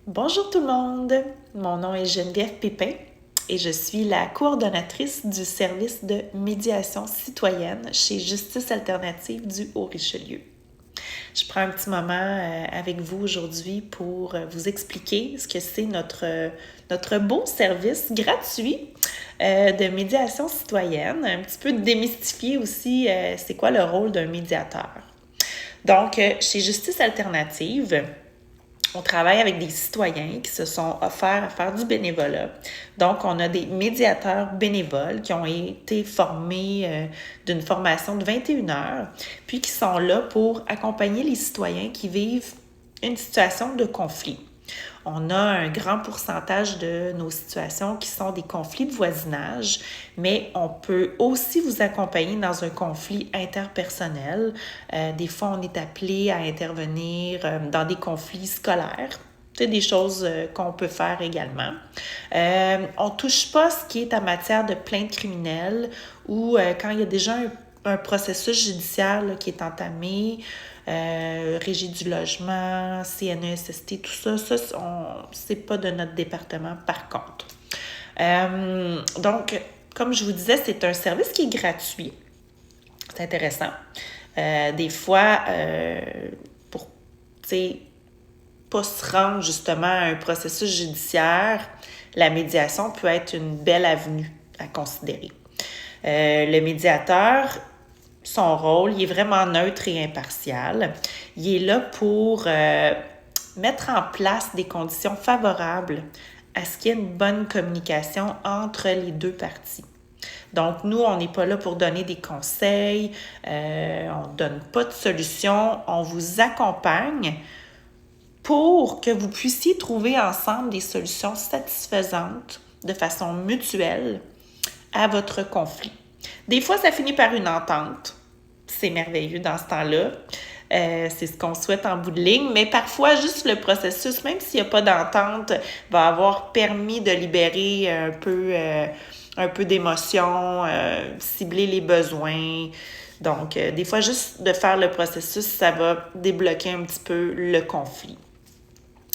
Bonjour tout le monde, mon nom est Geneviève Pépin et je suis la coordonnatrice du service de médiation citoyenne chez Justice Alternative du Haut-Richelieu. Je prends un petit moment avec vous aujourd'hui pour vous expliquer ce que c'est notre beau service gratuit de médiation citoyenne, un petit peu démystifier aussi c'est quoi le rôle d'un médiateur. Donc, chez Justice Alternative, on travaille avec des citoyens qui se sont offerts à faire du bénévolat. Donc, on a des médiateurs bénévoles qui ont été formés d'une formation de 21 heures, puis qui sont là pour accompagner les citoyens qui vivent une situation de conflit. On a un grand pourcentage de nos situations qui sont des conflits de voisinage, mais on peut aussi vous accompagner dans un conflit interpersonnel. Des fois, on est appelé à intervenir dans des conflits scolaires. C'est des choses qu'on peut faire également. On ne touche pas ce qui est en matière de plainte criminelle ou quand il y a déjà un processus judiciaire là, qui est entamé, Régie du logement, CNESST, tout ça, c'est pas de notre département par contre. Donc, comme je vous disais, c'est un service qui est gratuit. C'est intéressant. Des fois, pour, tu sais, pas se rendre justement à un processus judiciaire, la médiation peut être une belle avenue à considérer. Le médiateur, son rôle, il est vraiment neutre et impartial. Il est là pour mettre en place des conditions favorables à ce qu'il y ait une bonne communication entre les deux parties. Donc, nous, on n'est pas là pour donner des conseils, on ne donne pas de solution, on vous accompagne pour que vous puissiez trouver ensemble des solutions satisfaisantes de façon mutuelle à votre conflit. Des fois, ça finit par une entente. C'est merveilleux dans ce temps-là. C'est ce qu'on souhaite en bout de ligne, mais parfois, juste le processus, même s'il n'y a pas d'entente, va avoir permis de libérer un peu d'émotion, cibler les besoins. Donc, des fois, juste de faire le processus, ça va débloquer un petit peu le conflit.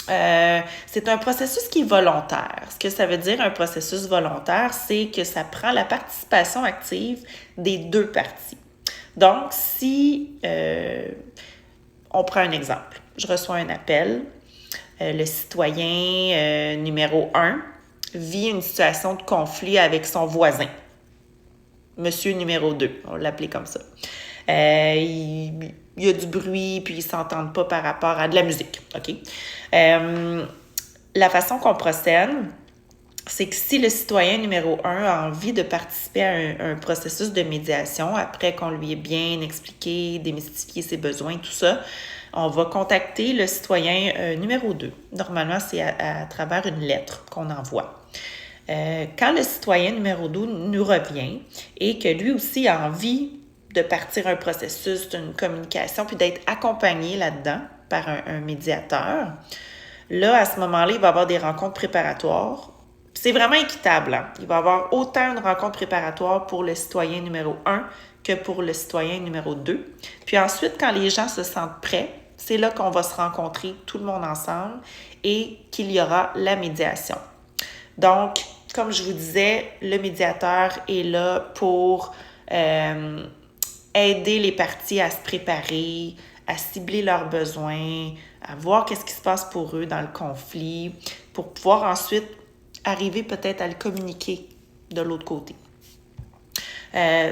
C'est un processus qui est volontaire. Ce que ça veut dire, un processus volontaire, c'est que ça prend la participation active des deux parties. Donc, si on prend un exemple, je reçois un appel, le citoyen numéro 1 vit une situation de conflit avec son voisin, monsieur numéro 2, on l'appelait comme ça. Il y a du bruit, puis ils ne s'entendent pas par rapport à de la musique. OK? La façon qu'on procède, c'est que si le citoyen numéro 1 a envie de participer à un processus de médiation, après qu'on lui ait bien expliqué, démystifié ses besoins, tout ça, on va contacter le citoyen numéro 2. Normalement, c'est à travers une lettre qu'on envoie. Quand le citoyen numéro 2 nous revient et que lui aussi a envie de partir un processus d'une communication puis d'être accompagné là-dedans par un médiateur, là, à ce moment-là, il va y avoir des rencontres préparatoires. C'est vraiment équitable. Hein? Il va y avoir autant de rencontres préparatoires pour le citoyen numéro 1 que pour le citoyen numéro 2. Puis ensuite, quand les gens se sentent prêts, c'est là qu'on va se rencontrer tout le monde ensemble et qu'il y aura la médiation. Donc, comme je vous disais, le médiateur est là pour aider les parties à se préparer, à cibler leurs besoins, à voir qu'est-ce qui se passe pour eux dans le conflit, pour pouvoir ensuite arriver peut-être à le communiquer de l'autre côté.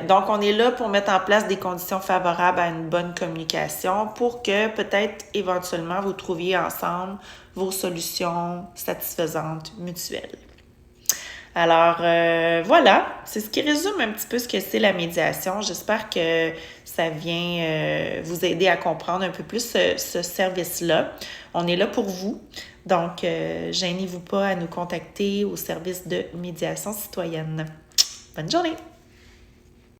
Donc, on est là pour mettre en place des conditions favorables à une bonne communication pour que peut-être éventuellement vous trouviez ensemble vos solutions satisfaisantes mutuelles. Alors, voilà, c'est ce qui résume un petit peu ce que c'est la médiation. J'espère que ça vient vous aider à comprendre un peu plus ce service-là. On est là pour vous. Donc, gênez-vous pas à nous contacter au service de médiation citoyenne. Bonne journée!